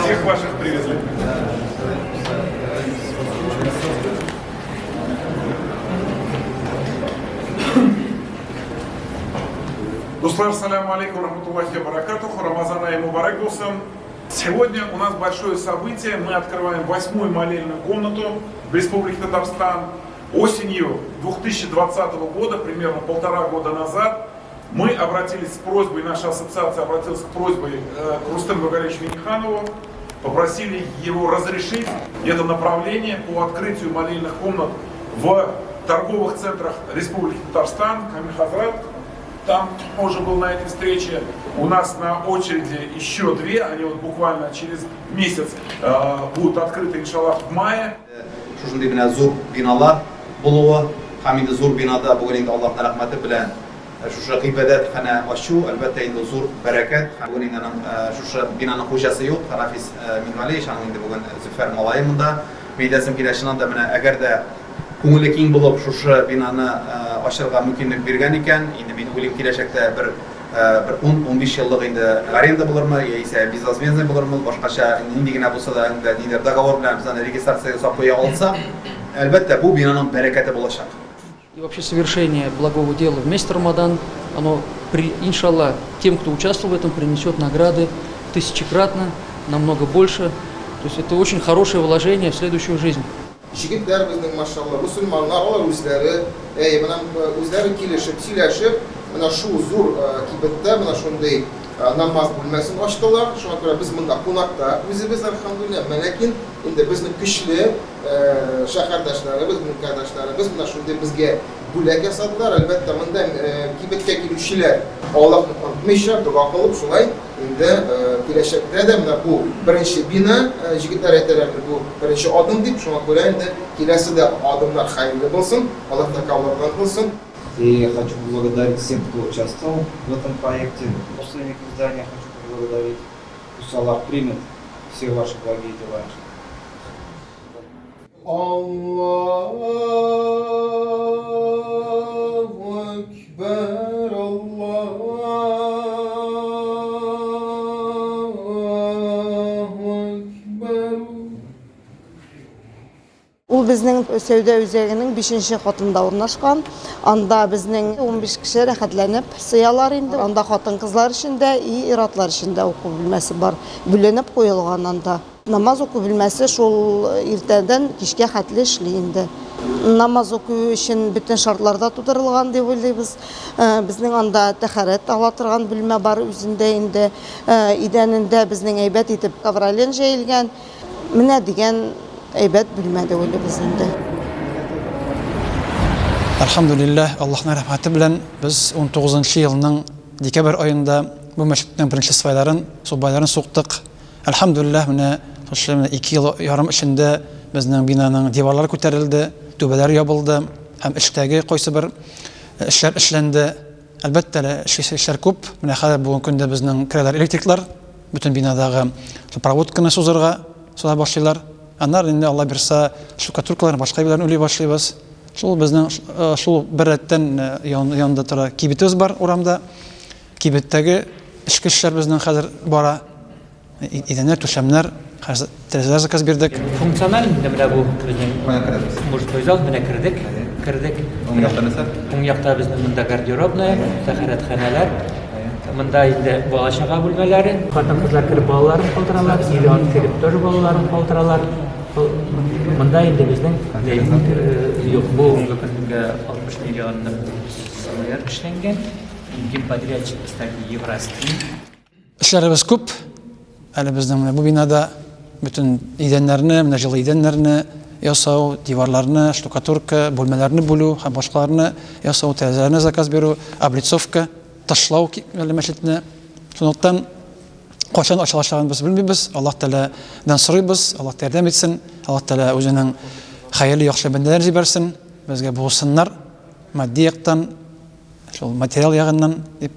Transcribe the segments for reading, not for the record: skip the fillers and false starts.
Всех ваших привезли. Дуслар, саляму алейкум, рахматуллахи баракатуху, Рамазан ай мубарак болсын. Сегодня у нас большое событие. Мы открываем 8-ю молельную комнату в Республике Татарстан. Осенью 2020 года, примерно 1,5 года назад, мы обратились с просьбой, наша ассоциация обратилась к просьбой к Рустему Багаровичу Миниханову, попросили его разрешить это направление по открытию молельных комнат в торговых центрах Республики Татарстан, Камиль-Хазрат. Там уже был на этой встрече. У нас на очереди еще 2, они вот буквально через месяц будут открыты, иншаллах, в мае. Шушындай бина зур биналар болуы, хамиді зур бинада бүгін енді Аллахтың рахматы білән шушы ғибадат қана ашу, әлбәттә енді зур бәрәкәт. Бүгін енді шушы бинаның хужасы юк, Харафис Минғали, шаның енді бүгін Зөфәр малайымында. Мейдәсім келешінен де менә әгәр дә күңеле киң булып шушы бинаны ашырга мөмкинлек биргән икән, инде мин уйлыйм киләчәктә бір 10-15 еллык инде аренда булырмы, яисә безвозмездный булырмы, башкача нинди генә булса да инде ниндидер договор белән безне регистрациягә сап куя алса, әлбәттә бу бинаның бәрәкәте булачак. И вообще совершение благого дела в месяц Рамадан, оно, иншаллах, тем, кто участвовал в этом, принесет награды тысячекратно, намного больше. То есть это очень хорошее вложение в следующую жизнь. Жігіттер біздің, машалла, мұсылманлар, олар өздері, өздері келешіп, сөйлешіп, мына шу зур кибетте, мына шундай намаз бүлмесін аштылар. Шуңа күрә біз мында қонақта, өзіміз, алхамдулилля, ләкин инде безнең көчле шәһәрдәшләребез, мөнкәрдәшләребез мына шундай безгә бүләк ясадылар. Әлбәттә, монда кибеткә килүчеләр Аллаһны онытмыйча, дуа кылып, шулай инде киләчәктә дә менә бу беренче бина, җегетләр әйтәләр, бу беренче адым дип, шуңа күрә инде киләсе дә адымнар хәерле булсын, Аллаһ тәкаббур кылсын. И хочу поблагодарить всем, кто участвовал в этом проекте. Родственников здания хочу поблагодарить. Пусть Аллах примет все ваши благие дела. Аллаху Акбар, Аллаху Акбар. Ул безнең сәүдә үзәгенең 5нче катында урнашкан. Анда безнең 15 кеше рәхәтләнеп сыялар инде. Анда хатын-кызлар өчен дә, ир-атлар өчен дә уку бүлмәсе бар. Бүленеп куелган анда. Намаз уку бүлмәсе шул иртәдән кичкә хәтле эшли инде. Намаз уку өчен бүтән шартларда тудырылган дип уйлыйбыз. Безнең анда тәһарәт ала торган бүлмә бар үзендә инде. Идәнендә безнең әйбәт итеп ковролен җәелгән. Менә дигән әйбәт бүлмәдә уйлыйбыз инде. Әлхамдулиллах, Аллаһның рәхмәте белән без 19-нчы елның декабрь аенда бу мәчеттән беренче субайларын суктык. Әлхамдулиллах, менә 2 ел ярым эчендә безнең бинаның диварлары күтәрелде, түбәләре ябылды һәм эштәге кайсы бер эшләр эшләнде. Әлбәттә, эшләр күп. Менә хәзер бүгенге көндә безнең керәләр электриклар бөтен бинадагы проводканы сузырга башлыйлар. Аннар инде Алла бирсә, штукатуркалар башка белән уйлый башлыйбыз. Шул безнең шул бер рәттән янында тора кибетебез бар урамда. Кибеттәге эшке эшләр безнең хәзер бара. Идәннәр, түшәмнәр, хәзер тәрәзәләр заказ бирдек. Функциональ менә бу безнең мужской зал менә кердек. Уң якта безнең монда гардеробная, тәһарәтханәләр. Монда инде бала-чага бүлмәләре, хатын-кызлар килеп балаларын калдыралар, ир-ат килеп тоже балаларын калдыралар. Монда инде безнең юк, бу көндә 60 миллион суммалар эшләнгән. Инде подрядчик стәки Еврострим. Эшләребез күп. Әле безнең бу бинада бөтен идәннәрне, менә җылы идәннәрне, ясау, диварларны, штукатурка, бүлмәләрне бүлү һәм башкаларны ясау, тәрәзәләрне заказ бирү, облицовка, ташлау мәчетне. Шунлыктан кайчан ачылачагын без белмибез. Аллаһ Тәгаләдән сорыйбыз, Аллаһ ярдәм итсен, Аллаһ Тәгалә үзенең хәерле яхшы бәндәләр җибәрсен, безгә булсыннар, матди яктан, шул материал ягыннан дип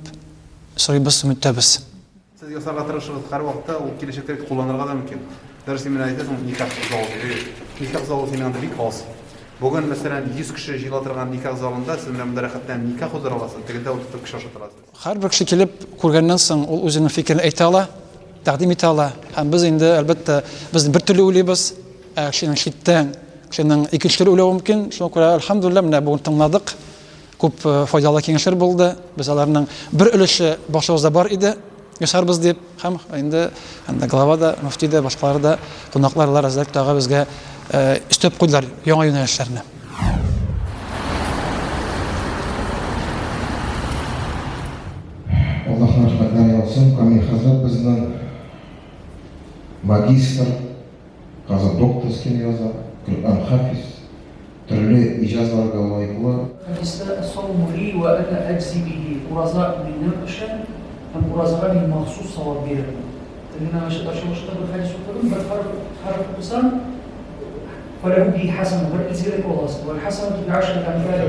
сорыйбыз, үмиттәбез. Сез ясарга тырышыгыз һәр вакытта ул киләчәктә кулланырга да мөмкин. Дөрес син әйтәсең, никах залы. Никах залы синең бик аз. Бүген мәсәлән 100 кеше җыела торган никах залында сез менә монда рәхәттән никах уздыра аласыз. Тегендә ул кеше ашатырасыз. Һәрбер кеше килеп күргәннән соң ул үзенең фикерен әйтә ала, тәкъдим итә ала. Һәм без инде әлбәттә без бер төрле уйлыйбыз. Кешенең читтән, кешенең икенче уйлавы мөмкин. Шуңа күрә әлхәмдүлилләh менә бүген тыңладык. Күп файдалы киңәшләр булды. Без аларның бер өлеше башыбызда бар иде. Ясарбыз дип, һәм инде глава да, мөфти дә, башкалар да, кунакларлар әзерлек тагы безгә өстәп куйдылар яңа юнәлешләрне. Аллаһның рәхмәтенә ялсын. Камил хәзрәт безнең магистр, хәзер докторский яза, Коръән хафиз, төрле иҗазларга лаеклы. الصوم لي وأنا أجزي به ورزاق من نقشا ورزاق من مخصوص صوابير لأننا مش بالحديث وكلهم بحرف القسم فله به حسنة والإزيلك والحسنة بعشرة أمثالها.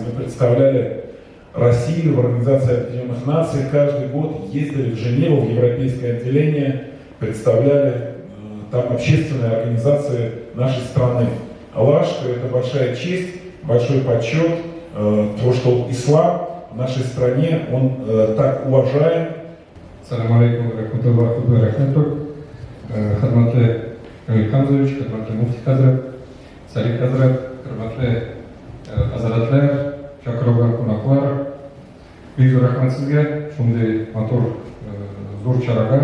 Мы представляли Россию в Организации Объединенных Наций. Каждый год ездили в Женеву, в европейское отделение, представляли там общественные организации нашей страны. Аллашка — это большая честь, большой почет, то, что ислам в нашей стране, он так уважаем. Ассаламу алейкум ва рахматуллахи ва баракатух. Хөрмәтле Камил Хамзович, хөрмәтле муфти хәзрәт, Салих хәзрәт, хөрмәтле хәзрәтләр, чакырылган кунаклар. Бик зур рәхмәт сезгә шундый матур зур чарага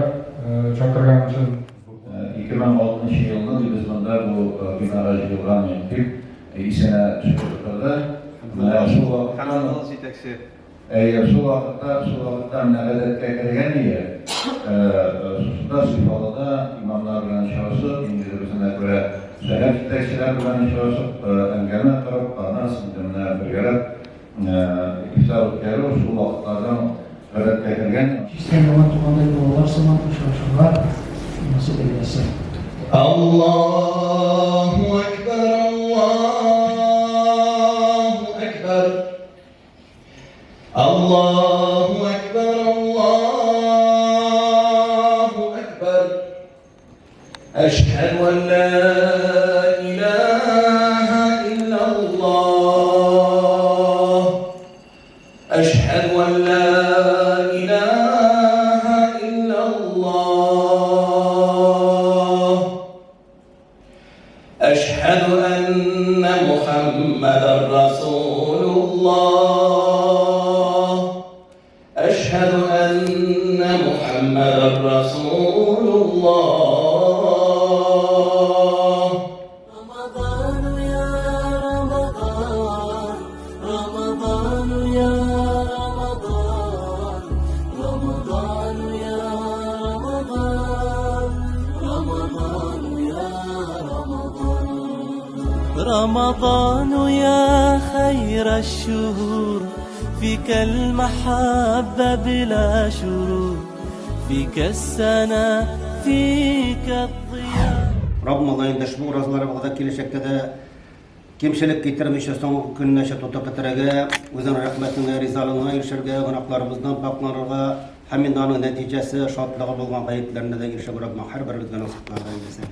чакырган өчен. 2006 елда biz монда бу бинага җыелган мектеп исенә чыгып торды. Шул вакытта нәгъдәткә кергән иде. Шунда шифалада имамнар белән чыгышып, инглизләргә күрә шәһәр җитәкчеләр белән чыгышып, әңгәмә корып, аннан соң бергәрәп ифтар үткәрү шул вакытлардан гадәткә кергән. Чистен булган тугандай балалар сыман ошашырга насыйп eylesin. Allahu Ekber, Allahu Ekber, Allahu Ekber, Allahu Ekber. Eşhedü en la ilahe illallah. Eşhedü en la ilahe illallah. Eşhedü enne Muhammeden Resulullah. Eşhedü enne Muhammeden Resulullah. Ramazan ya Ramazan, Ramazan ya Ramazan, Ramazan ya Ramazan, Ramazan ya Ramazan. رمضان يا خير الشهور فيك المحبة بلا شرور فيك السنة فيك الضياء Ramazan ayında şu razılara bağda kileşekte de kimselik getirmişe son günneşe tutakatırıga, özün rahmetine, rizalığına erişirge, günahlarımızdan baklarına, hemindanın neticesi şartlığa dolgan gayetlerine de erişe bırakma, her birimizden asıklarına eylesin.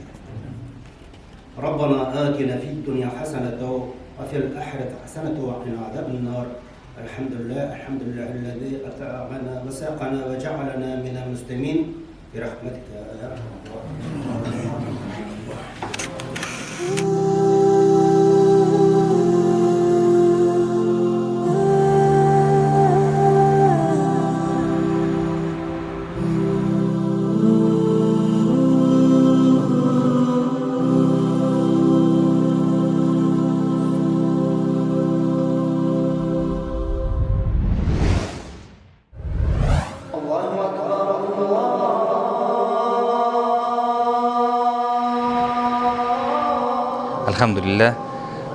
ربنا آتنا في الدنيا حسنة وفي الآخرة حسنة وقنا عذاب النار. الحمد لله الذي أطعمنا وساقنا وجعلنا من المسلمين برحمتك يا أرحم الراحمين. الله أكبر الله Elhamdülillah.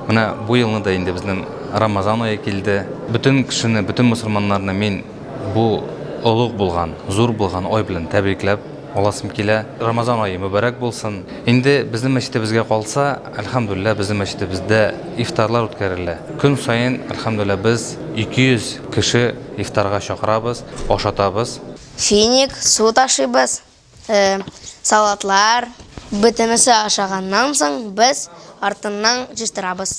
Mına bu yılını da indi bizim Ramazan ayı keldi. Bütün kişini, bütün musulmanlarını men bu ulug' bulgan, zor bulgan oy bilan tabriklab olasım kela. Ramazan ayı mübarek bolsun. Endi bizning masjidimizga qolsa, alhamdulillah bizning masjidimizda iftarlar o'tkaziladi. Kun sayin alhamdulillah biz 200 kishi iftarga chaqiramiz, oshatabız. Finik, su taşıyız, salatlar, bütünüsü aşağıdan soң biz артыннан жыштырабыз.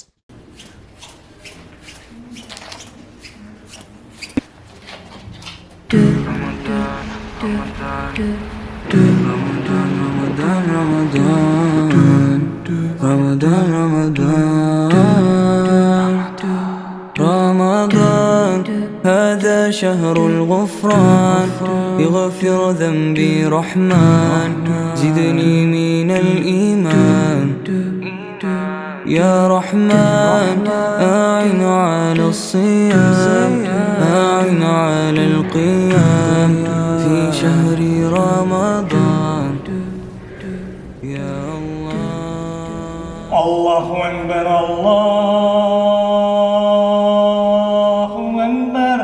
رمضان هذا شهر الغفران يغفر ذنبي رحمن زدني من الإيمان يا رحمن أعن على الصيام أعن على القيام في شهر رمضان يا الله الله أكبر الله أكبر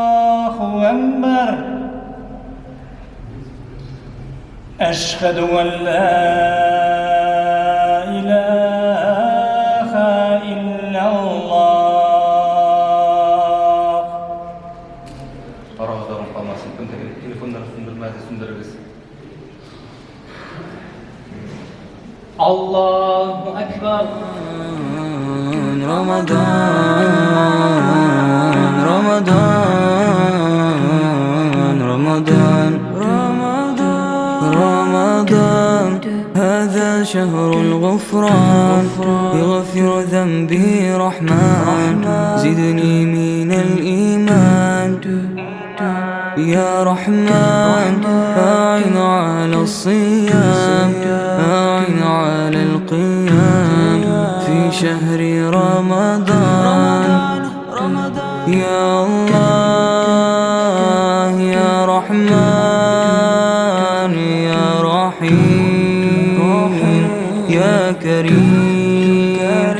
الله أكبر أشهد أن لا إله إلا الله. Aramızdan kalmasın. Telefonları sündürmez. Allahu Ekber. رمضان رمضان رمضان رمضان هذا شهر الغفران يغفر ذنبي رحمن زدني من الإيمان يا رحمن أعن على الصيام أعن على القيام في شهر رمضان يا الله يا رحمن يا رحيم يا كريم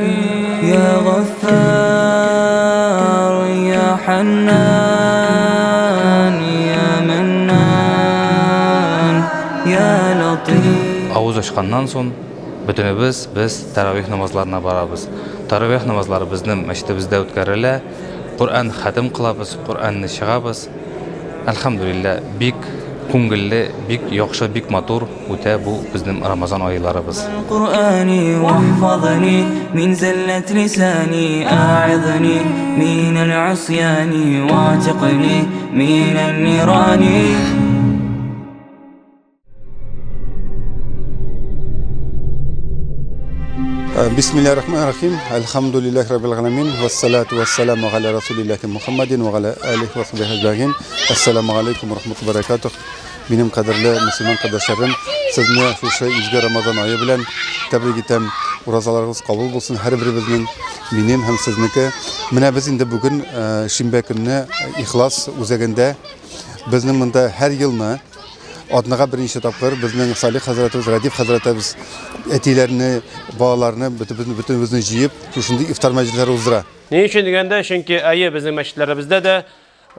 يا غفار يا حنان يا منان يا لطيف. Ağız açqandan soň bütünübüz biz tarawih namazlarına barabız. Tarawih namazları bizning masjidimizda o'tkaziladi. Qur'on xatm qilamiz, Qur'onni chig'amiz. Alhamdulillah, bik ko'ngilli, bik yaxshi, bik motor o'ta bu bizning Ramazon oylarimiz. قرآني واحفظني من زلة لساني أعظني من العصيان واعتقني من النيران. بسم الله الرحمن الرحيم الحمد لله رب العالمين والصلاة والسلام على رسول الله محمد وعلى آله وصحبه أجمعين. السلام عليكم ورحمة الله وبركاته. Benim kaderli Müslüman kardeşlerim, sizinle şu izgi Ramazan ayı bilen tebrik etem. Urazalarınız kabul bulsun her birimizin, benim hem sizinki. Mine biz indi bugün Şimbe gününe İhlas üzerinde bizim bunda her yılını adına birinci tapır bizning Salih Hazretimiz, Radif Hazretimiz etilerini, bağlarını bütün bizni jiyip şunday iftar meclisleri uzdura. Ne için degende? Çünkü ayı bizim meşitlerimizde de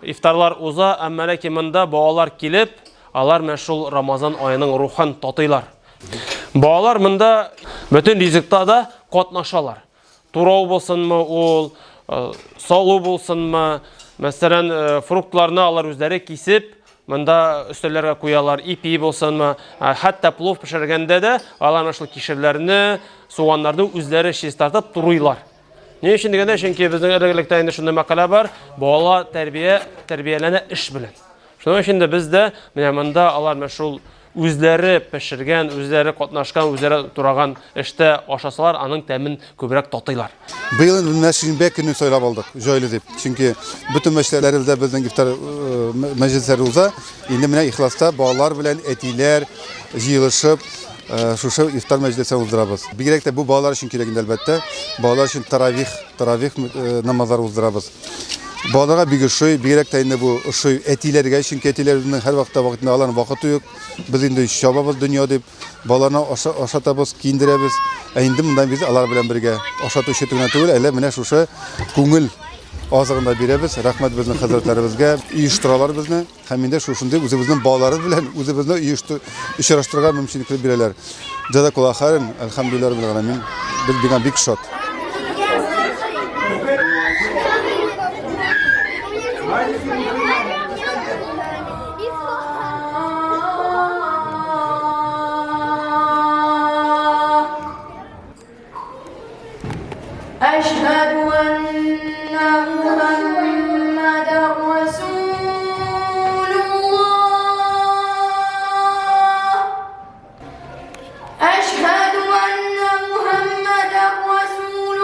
iftarlar uza, amma lekin bunda bağlar gelip alar meşhur Ramazan ayının ruhan tatıylar. Bağlar bunda bütün rizikta da katnaşalar. Turov bolsunmu ol, salı bolsunmu, mesela fruktlarını alar üzeri kesip bunda üstlerine koyarlar, ipi bolsunmu, hatta plov pişirgende de alar meşhur kişilerini, soğanlarını üzeri şiz-tartıp turuylar. Ne için degende? Çünkü bizning erkeklikte endi şunday makala var. Bola terbiyelene iş bilen. Şunun için de bizde menda alar meşhur üzleri pişirgen, üzleri katnaşkan, üzeri turagan işte aşasalar anın temin köbürek tatıylar. Bu yılın Şimbe gününü söylep aldık, şöyle deyip. Çünkü bütün meşrelerimizde bizden iftar meclisleri uza. Şimdi mine İhlas'ta bağlar bilen etiler jiyılışıp şuşa iftar meclisi uzdurabız. Bigirek de bu bağlar için keleginde elbette. Bağlar için taravih namazları uzdurabız. Bağlara bir şuy, bigirek de indi bu şuy etilerge için etilerinin her vaktinde alan vakıtı yok. Biz indi şababız dünya deyip bağlarına aşatabız, kindiremiz. Indi bundan biz alar bilen birge aşatı işittiğine tüyül, ele mine şuşa kungul azığında biremiz. Rahmet bizden hazretlerimizge, uyuşturalar bizden. Heminde şuşunda özümüzün bağları bilen, özümüzün işaraştırgan mümkünlükleri bireler. Jazakallah khairan, elhamdülillah rabbil alamin. Biz bir big shot. أشهد أن محمدا رسول الله أشهد أن محمدا رسول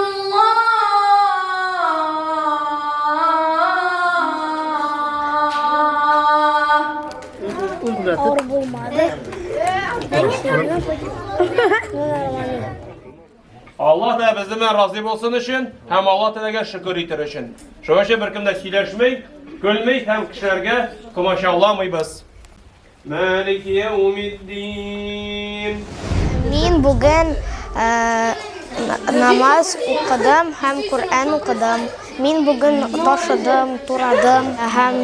Allah da bizden razı olsun için hem Allah Teala'ya şükür etir için. Şöyle şey bir kimde söyleşmey, gülmey hem kişilerge kumaşallamayız. Maliki yevmiddin. Min bugün namaz okudum hem Kur'an okudum. Min bugün taşıdım, turadım hem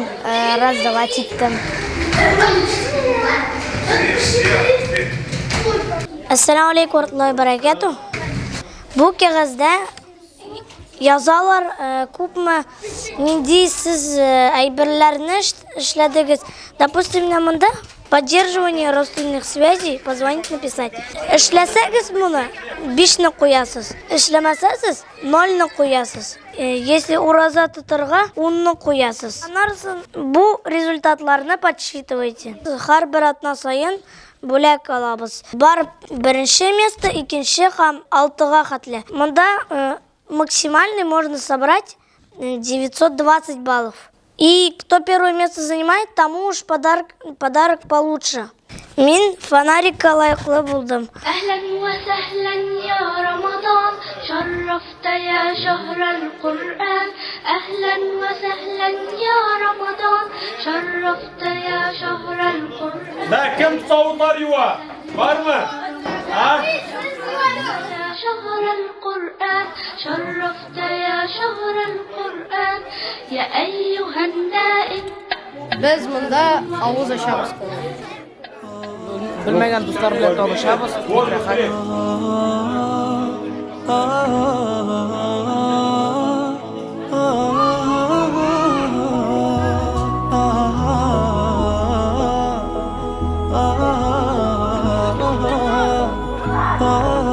razdavat ettim. Esselamu Aleyküm ve Rahmetullahi ve Berekatuhu. Bu kağızda yazarlar kupma nindi siz ayberlerini işlediniz. Допустим, namında поддерживание родственных связей, позвонить, написать. İşleseniz bunu 5'ni koyasız. İşlemeseniz 0'ni koyasız. Если ураза tutarga 10'ni koyasız. Anlarsın bu rezultatlarını подсчитывайте. Her bir atna sayın Bulak alabız. Бар birinci место, ikinci ham 6'ga katlı. Munda максимальный можно собрать 920 баллов. И кто первое место занимает, тому уж подарок получше. Min фонарикка лайыклы булдым. أهلا وسهلا يا رمضان شرفت يا شهر القرآن أهلا وسهلا يا رمضان شرفت يا شهر القرآن. Da kim savunlar yuva? Var mı? Ha? يا شهر القرآن شرفت يا شهر القرآن يا أيها النائم. Biz bunda avuz aşağımız koyuyoruz. Bilmeyen dostlar bilen tanışamız. ah